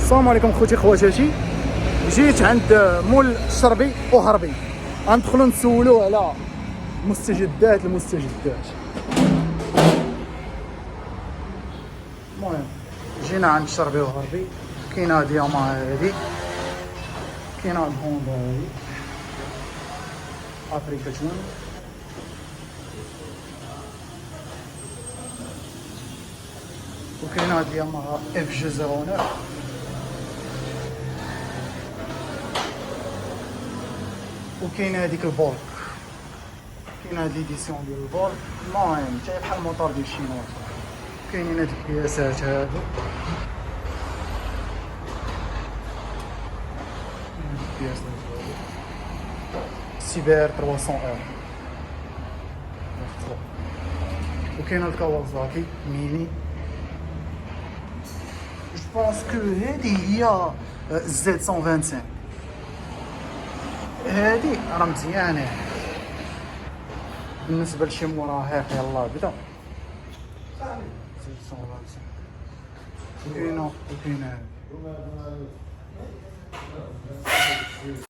السلام عليكم خوتي خواتاتي. جيت عند مول الشربي وهربي، غندخلوا نسولوا على المستجدات. المهم جينا عند الشربي وهربي. كاينه هادي ياماها، هادي كاينه الهوندا، هادي افريكا تون، وكاينه هادي ياماها اف جي 09، وكاينه هاديك البولك، كاينه هاد ليديسيون ديال البولك. المهم حتى بحال الموطور ديال الشينوا. كاينين هاد الكياسات هادو، الكياسات هادو سيبر 300 ار، وكاينه الكawasaki ميني. جو بونس كو هادي هي زد 125. هادي راه مزيانه بالنسبه لشي مراهق. يلاه بدا زد 125. وكاينه